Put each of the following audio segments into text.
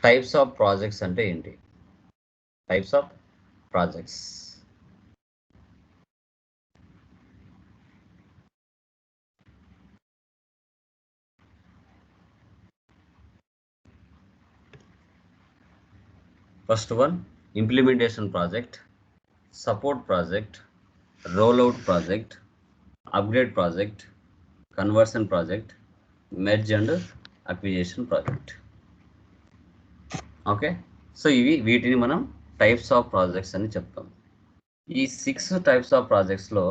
Types of projects అంటే ఏంటి? Types of projects. First one, implementation project, support project, rollout project, upgrade project, conversion project, merge and acquisition project. Okay, so వీటిని మనం types of projects అని చెప్తాం. ఈ 6 types of ప్రాజెక్ట్స్లో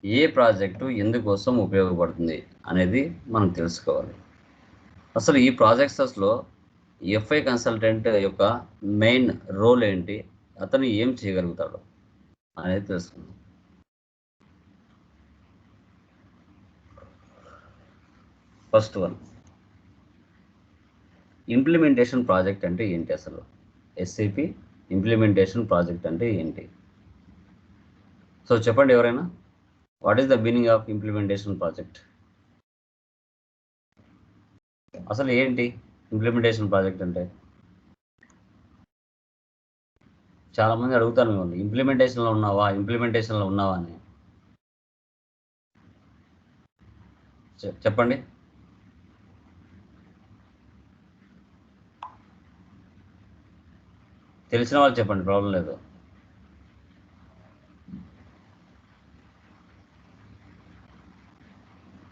ఏ project ఎందుకోసం ఉపయోగపడుతుంది అనేది మనం తెలుసుకోవాలి. అసలు ఈ ప్రాజెక్ట్స్లో ఎఫ్ఐ కన్సల్టెంట్ యొక్క మెయిన్ రోల్ ఏంటి, అతను ఏం చేయగలుగుతాడు అనేది తెలుసుకుందాం. ఫస్ట్ వన్, ఇంప్లిమెంటేషన్ ప్రాజెక్ట్ అంటే ఏంటి? అసలు ఎస్ఏపి ఇంప్లిమెంటేషన్ ప్రాజెక్ట్ అంటే ఏంటి? సో చెప్పండి ఎవరైనా, what is the meaning of implementation project? అసలు ఏంటి ఇంప్లిమెంటేషన్ ప్రాజెక్ట్ అంటే? చాలామంది అడుగుతారు మిమ్మల్ని, ఇంప్లిమెంటేషన్లో ఉన్నావా అని. చెప్పండి. తెలిసిన వాళ్ళు చెప్పండి, ప్రాబ్లం లేదు.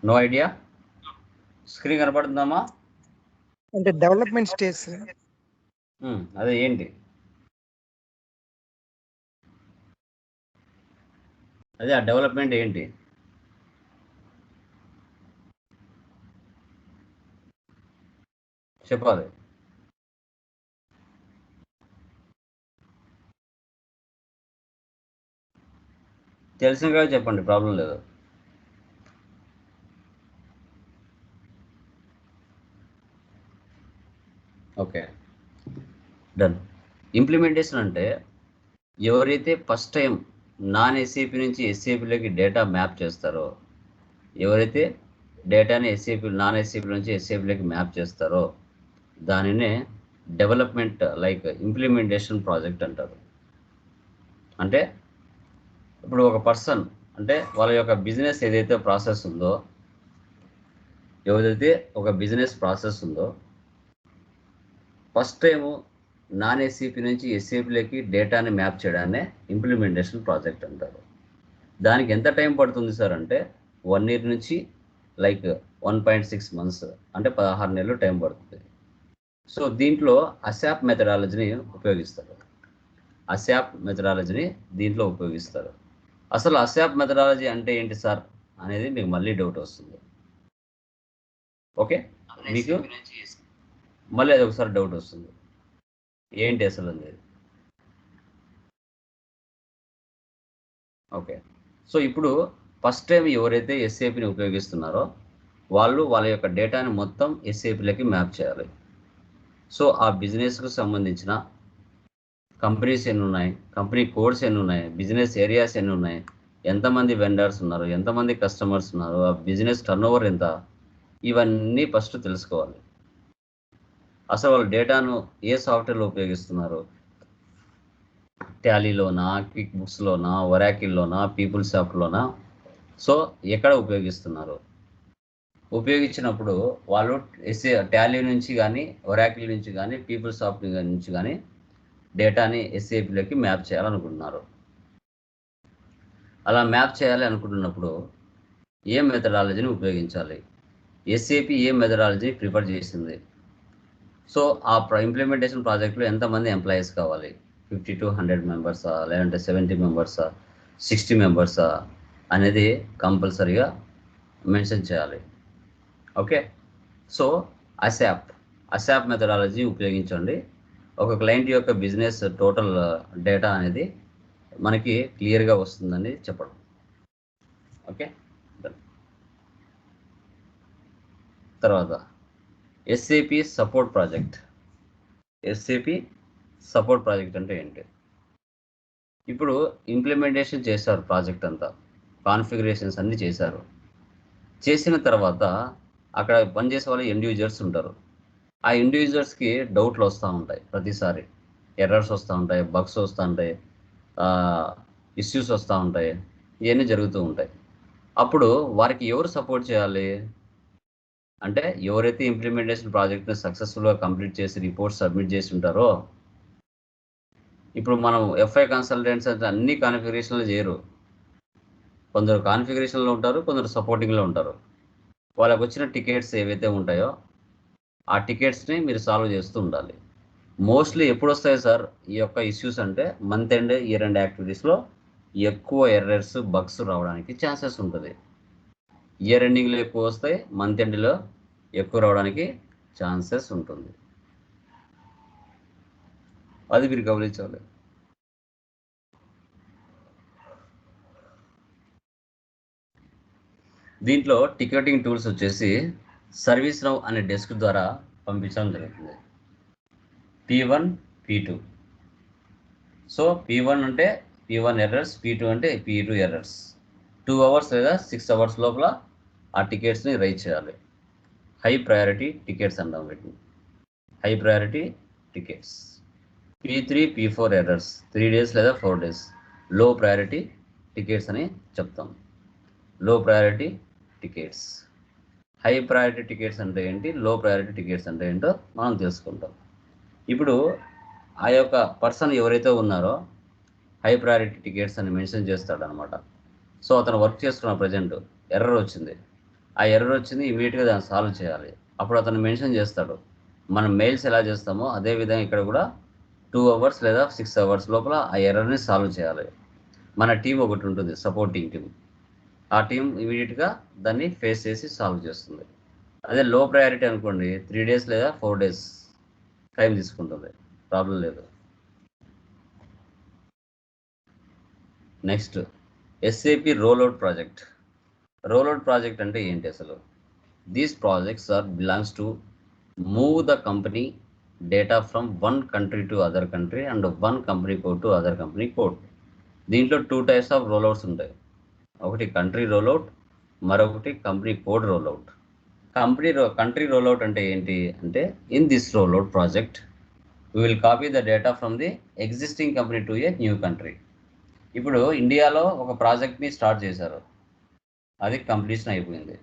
No idea? స్క్రీన్ కనపడుతుందమ్మా? అంటే డెవలప్మెంట్ స్టేజ్. అదే ఏంటి? అదే ఆ డెవలప్మెంట్ ఏంటి? చెప్పాలి. తెలిసిన కదా చెప్పండి, ప్రాబ్లం లేదు. Okay, done. ఇంప్లిమెంటేషన్ అంటే ఎవరైతే ఫస్ట్ టైం నాన్ ఎస్ఏపి నుంచి ఎస్ఏపిలోకి డేటా మ్యాప్ చేస్తారో, ఎవరైతే డేటాని నాన్ ఎస్ఏపి నుంచి ఎస్ఏపిలోకి మ్యాప్ చేస్తారో దానినే డెవలప్మెంట్ లైక్ ఇంప్లిమెంటేషన్ ప్రాజెక్ట్ అంటారు. అంటే ఇప్పుడు ఒక పర్సన్ అంటే వాళ్ళ యొక్క బిజినెస్ ఏదైతే ప్రాసెస్ ఉందో, ఫస్ట్ టైము నాన్ ఎస్ఏపి నుంచి ఎస్ఏపిలోకి డేటాని మ్యాప్ చేయడాన్ని ఇంప్లిమెంటేషన్ ప్రాజెక్ట్ అంటారు. దానికి ఎంత టైం పడుతుంది సార్ అంటే 1 year నుంచి లైక్ 1.6 months అంటే 16 నెలలు టైం పడుతుంది. సో దీంట్లో అసాప్ మెథడాలజీని ఉపయోగిస్తారు. అసలు అసాప్ మెథడాలజీ అంటే ఏంటి సార్ అనేది మీకు మళ్ళీ డౌట్ వస్తుంది. ఓకే, మీకు మళ్ళీ అది ఒకసారి డౌట్ వస్తుంది, ఏంటి అసలు అనేది. ఓకే, సో ఇప్పుడు ఫస్ట్ టైం ఎవరైతే ఎస్ఏపిని ఉపయోగిస్తున్నారో వాళ్ళ యొక్క డేటాని మొత్తం ఎస్ఏపిలోకి మ్యాప్ చేయాలి. సో ఆ బిజినెస్కు సంబంధించిన కంపెనీస్ ఎన్ని ఉన్నాయి, కంపెనీ కోడ్స్ ఎన్ని ఉన్నాయి, బిజినెస్ ఏరియాస్ ఎన్ని ఉన్నాయి, ఎంతమంది వెండర్స్ ఉన్నారు, ఎంతమంది కస్టమర్స్ ఉన్నారు, ఆ బిజినెస్ టర్నోవర్ ఎంత, ఇవన్నీ ఫస్ట్ తెలుసుకోవాలి. అసలు వాళ్ళు డేటాను ఏ సాఫ్ట్వేర్లో ఉపయోగిస్తున్నారు, టాలీలోనా, క్విక్ బుక్స్లోనా, ఒరాకిల్లోనా, పీపుల్ సాఫ్ట్లోనా, సో ఎక్కడ ఉపయోగించినప్పుడు వాళ్ళు టాలీ నుంచి కానీ, ఒరాకిల్ నుంచి కానీ, పీపుల్ సాఫ్ట్ నుంచి కానీ డేటాని ఎస్ఏపిలోకి మ్యాప్ చేయాలనుకుంటున్నారు. అలా మ్యాప్ చేయాలి అనుకుంటున్నప్పుడు ఏ మెథడాలజీని ఉపయోగించాలి, ఎస్ఏపి ఏ మెథడాలజీ ప్రిఫర్ చేసింది, సో ఆ ఇంప్లిమెంటేషన్ ప్రాజెక్ట్లో ఎంతమంది ఎంప్లాయీస్ కావాలి, 50 to 100 మెంబర్సా, లేదంటే 70 మెంబర్సా, 60 మెంబర్సా అనేది కంపల్సరీగా మెన్షన్ చేయాలి. ఓకే, సో అసాప్ మెథడాలజీ ఉపయోగించండి. ఒక క్లయింట్ యొక్క బిజినెస్ టోటల్ డేటా అనేది మనకి క్లియర్గా వస్తుందని చెప్పడం. ఓకే, తర్వాత ఎస్ఏపి సపోర్ట్ ప్రాజెక్ట్. అంటే ఏంటి? ఇప్పుడు ఇంప్లిమెంటేషన్ చేశారు, ప్రాజెక్ట్ అంతా కాన్ఫిగరేషన్స్ అన్నీ చేసిన తర్వాత అక్కడ పనిచేసే వాళ్ళు ఎండ్ యూజర్స్ ఉంటారు. ఆ ఇండివిజువల్స్కి డౌట్లు వస్తూ ఉంటాయి, ప్రతిసారి ఎర్రర్స్ వస్తూ ఉంటాయి, బగ్స్ వస్తూ ఉంటాయి, ఇష్యూస్ వస్తూ ఉంటాయి, ఇవన్నీ జరుగుతూ ఉంటాయి. అప్పుడు వారికి ఎవరు సపోర్ట్ చేయాలి అంటే, ఎవరైతే ఇంప్లిమెంటేషన్ ప్రాజెక్ట్ని సక్సెస్ఫుల్గా కంప్లీట్ చేసి రిపోర్ట్స్ సబ్మిట్ చేసి ఉంటారో, ఇప్పుడు మనం ఎఫ్ఐ కన్సల్టెంట్స్ అంటే అన్ని కాన్ఫిగరేషన్లు చేయరు. కొందరు కాన్ఫిగరేషన్లో ఉంటారు, కొందరు సపోర్టింగ్లో ఉంటారు. వాళ్ళకు వచ్చిన టికెట్స్ ఏవైతే ఉంటాయో ఆ టికెట్స్ని మీరు సాల్వ్ చేస్తూ ఉండాలి. మోస్ట్లీ ఎప్పుడు వస్తాయి సార్ ఈ యొక్క ఇష్యూస్ అంటే, మంత్ ఎండ్ ఇయర్ ఎండ్ యాక్టివిటీస్లో ఎక్కువ ఎర్రర్స్ బగ్స్ రావడానికి ఛాన్సెస్ ఉంటుంది. ఇయర్ ఎండింగ్లో ఎక్కువ వస్తాయి, మంత్ ఎండ్లో ఎక్కువ రావడానికి ఛాన్సెస్ ఉంటుంది. అది మీరు గమనించాలి. దీంట్లో టికెటింగ్ టూల్స్ వచ్చేసి సర్వీస్ నౌ అనే డెస్క్ ద్వారా పంపించడం జరుగుతుంది. P1 P2. సో P1 అంటే P1 ఎర్రర్స్, P2 అంటే P2 ఎర్రర్స్. 2 అవర్స్ లేదా 6 అవర్స్ లోపల ఆ టికెట్స్ని రైజ్ చేయాలి. హై ప్రయారిటీ టికెట్స్ అంటాం వీటిని, high priority tickets. P3 P4 errors 3 days లేదా 4 days, లో ప్రయారిటీ టికెట్స్ అని చెప్తాం. Low priority tickets. High priority tickets అంటే ఏంటి, లో ప్రయారిటీ టికెట్స్ అంటే ఏంటో మనం తెలుసుకుంటాం. ఇప్పుడు ఆ యొక్క పర్సన్ ఎవరైతే ఉన్నారో హై ప్రయారిటీ టికెట్స్ అని మెన్షన్ చేస్తాడు అనమాట. సో అతను వర్క్ చేస్తున్న ప్రజెంట్ ఎర్రర్ వచ్చింది, ఆ ఎర్రర్ వచ్చింది, ఇమీడియట్గా దాన్ని సాల్వ్ చేయాలి. అప్పుడు అతను మెన్షన్ చేస్తాడు. మనం మెయిల్స్ ఎలా చేస్తామో అదేవిధంగా ఇక్కడ కూడా 2 అవర్స్ లేదా 6 అవర్స్ లోపల ఆ ఎర్రర్ని సాల్వ్ చేయాలి. మన టీం ఒకటి ఉంటుంది, సపోర్టింగ్ టీం. ఆ టీం ఇమీడియట్గా దాన్ని ఫేస్ చేసి సాల్వ్ చేస్తుంది. అదే లో ప్రయారిటీ అనుకోండి, 3 days లేదా 4 days టైం తీసుకుంటుంది, ప్రాబ్లం లేదు. Next SAP rollout project. Rollout project అంటే ఏంటి అసలు? These projects are belongs to move the company data from one country to other country and one company code to other company code. దీంట్లో 2 types of rollouts ఉంటాయి. ఒకటి country rollout, మరొకటి company code rollout. Country rollout అంటే ఏంటి అంటే, in this rollout project we will copy the data from the existing company to a new country. ఇప్పుడు ఇండియాలో ఒక ప్రాజెక్ట్ని స్టార్ట్ చేశారు, అది కంప్లీషన్ అయిపోయింది.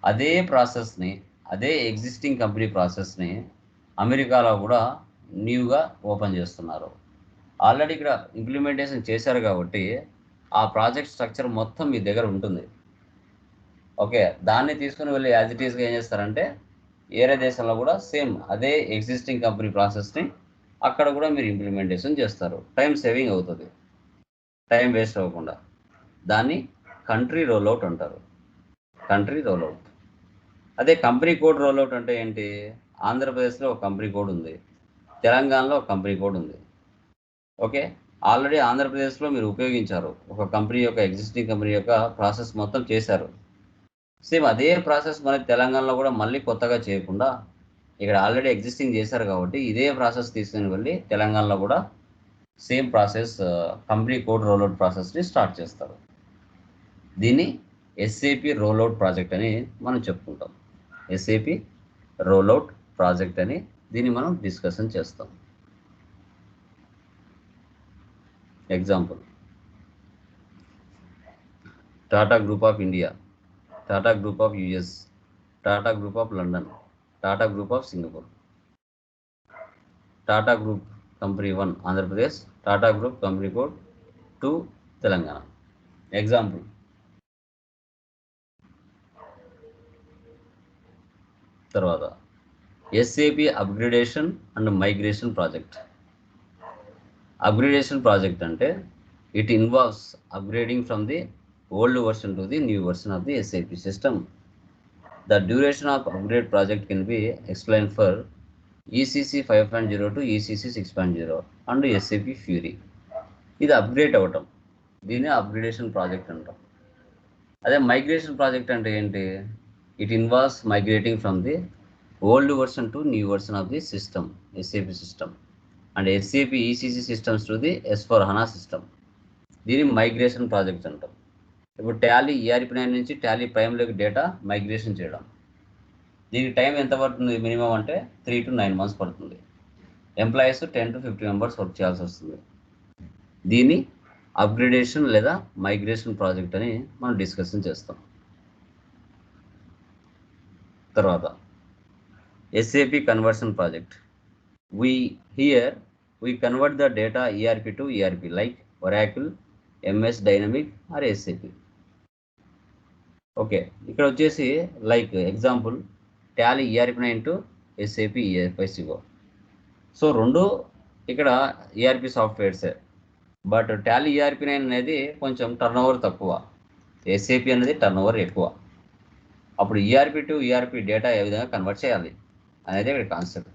అదే ప్రాసెస్ని, అదే ఎగ్జిస్టింగ్ కంపెనీ ప్రాసెస్ని అమెరికాలో కూడా న్యూగా ఓపెన్ చేస్తున్నారు. ఆల్రెడీ ఇక్కడ ఇంప్లిమెంటేషన్ చేశారు కాబట్టి ఆ ప్రాజెక్ట్ స్ట్రక్చర్ మొత్తం మీ దగ్గర ఉంటుంది. ఓకే, దాన్ని తీసుకుని వెళ్ళి యాజ్ ఇట్ ఈస్గా ఏం చేస్తారంటే, వేరే దేశంలో కూడా సేమ్ అదే ఎగ్జిస్టింగ్ కంపెనీ ప్రాసెస్ని అక్కడ కూడా మీరు ఇంప్లిమెంటేషన్ చేస్తారు. టైం సేవింగ్ అవుతుంది, టైం వేస్ట్ అవ్వకుండా. దాన్ని కంట్రీ రోల్అవుట్ అంటారు, కంట్రీ రోల్అవుట్. అదే కంపెనీ కోడ్ రోల్అవుట్ అంటే ఏంటి, ఆంధ్రప్రదేశ్లో ఒక కంపెనీ కోడ్ ఉంది, తెలంగాణలో ఒక కంపెనీ కోడ్ ఉంది. ఓకే, ఆల్రెడీ ఆంధ్రప్రదేశ్లో మీరు ఉపయోగించారు, ఒక కంపెనీ యొక్క ఎగ్జిస్టింగ్ కంపెనీ యొక్క ప్రాసెస్ మొత్తం చేశారు. సేమ్ అదే ప్రాసెస్ మనకి తెలంగాణలో కూడా మళ్ళీ కొత్తగా చేయకుండా ఇక్కడ ఆల్రెడీ ఎగ్జిస్టింగ్ చేశారు కాబట్టి ఇదే ప్రాసెస్ తీసుకుని వెళ్ళి తెలంగాణలో కూడా same process company code rollout ప్రాసెస్ని స్టార్ట్ చేస్తారు. దీన్ని ఎస్ఏపి రోల్అవుట్ ప్రాజెక్ట్ అని మనం చెప్పుకుంటాం. ఎస్ఏపి రోల్అవుట్ ప్రాజెక్ట్ అని దీన్ని మనం డిస్కషన్ చేస్తాం. Example, Tata group of India, Tata group of US, Tata group of London, Tata group of Singapore. Tata group company 1 Andhra Pradesh, Tata group company code 2 Telangana. Example, తర్వాత SAP upgradation and migration project. Upgradation project అంటే it involves upgrading from the old version to the new version of the SAP system. The duration of upgrade project can be explain for ECC 5.0 to ECC 6.0 and SAP fury. ఇది upgrade అవ్వటం, దీన్ని upgradation project అంటాం. అదే migration project అంటే ఏంటి, it involves migrating from the old version to new version of the system, SAP system and SAP ECC systems to the S/4HANA system. దీన్ని migration project అంటాం. ఇప్పుడు టాలీ ERP9 నుంచి Tally ప్రైమ్లోకి data migration చేయడం, దీనికి time ఎంత పడుతుంది minimum అంటే 3 to 9 months పడుతుంది. ఎంప్లాయీస్ 10 to 50 members వర్క్ చేయాల్సి వస్తుంది. దీన్ని అప్గ్రేడేషన్ లేదా మైగ్రేషన్ ప్రాజెక్ట్ అని మనం డిస్కషన్ చేస్తాం. తర్వాత SAP conversion project. We convert the data ERP to ERP like Oracle, MS Dynamic or SAP. Okay, ఇక్కడ వచ్చేసి like example Tally ERP9 to SAP FICO. So రెండు ఇక్కడ ERP సాఫ్ట్వేర్సే, బట్ టాలీ ERP9 అనేది కొంచెం టర్న్ ఓవర్ తక్కువ, SAP అనేది turn over ఎక్కువ. అప్పుడు ERP టు ERP డేటా ఏ విధంగా కన్వర్ట్ చేయాలి అనేది ఇక్కడ కాన్సెప్ట్.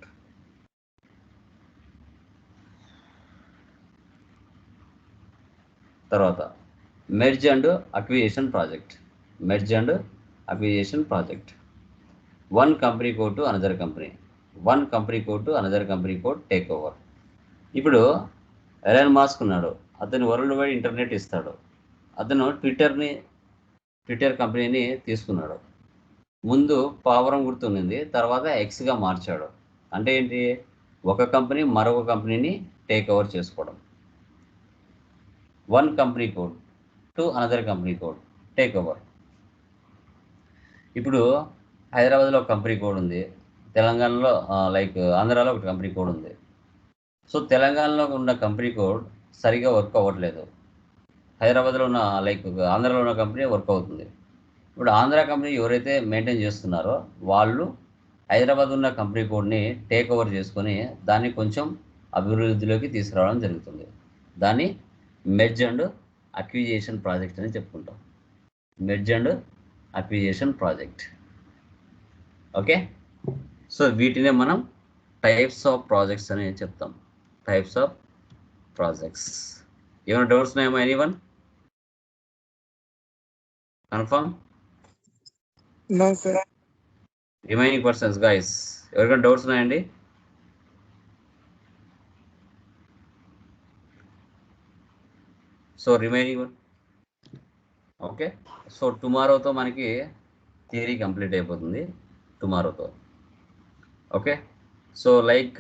తర్వాత merge and acquisition project. Merge and acquisition project. One company code to another company, one company code to another company code take over. ఇప్పుడు Elon Musk ఉన్నాడు, అతను world wide internet ఇస్తాడు. అతను ట్విట్టర్ కంపెనీని తీసుకున్నాడు. ముందు పావురం గుర్తుంది, తర్వాత ఎక్స్గా మార్చాడు. అంటే ఏంటి, ఒక కంపెనీ మరొక కంపెనీని టేక్ ఓవర్ చేసుకోవడం. One company code to another company code take over. ఇప్పుడు హైదరాబాద్లో ఒక కంపెనీ కోడ్ ఉంది, తెలంగాణలో లైక్ ఆంధ్రాలో ఒక కంపెనీ కోడ్ ఉంది. సో తెలంగాణలో ఉన్న కంపెనీ కోడ్ సరిగా వర్క్ అవ్వట్లేదు, హైదరాబాద్లో ఉన్న లైక్ ఆంధ్రాలో ఉన్న కంపెనీ వర్క్ అవుతుంది. ఇప్పుడు ఆంధ్ర కంపెనీ ఎవరైతే మెయింటైన్ చేస్తున్నారో వాళ్ళు హైదరాబాద్ ఉన్న కంపెనీ కోడ్ని టేక్ ఓవర్ చేసుకొని దాన్ని కొంచెం అభివృద్ధిలోకి తీసుకురావడం జరుగుతుంది. దాన్ని మెర్జ్ అండ్ అక్విజిషన్ ప్రాజెక్ట్ అని చెప్పుకుంటాం. Merge and acquisition project. Okay, so వీటినే మనం టైప్స్ ఆఫ్ ప్రాజెక్ట్స్ అని చెప్తాం. Types of projects. ఏమైనా డౌట్స్ ఉన్నాయేమో anyone? Confirm? No sir. Remaining persons guys, ఎవరికైనా డౌట్స్ ఉన్నాయండి? So remaining okay. సో టుమారోతో మనకి థియరీ కంప్లీట్ అయిపోతుంది టుమారోతో. Okay, so like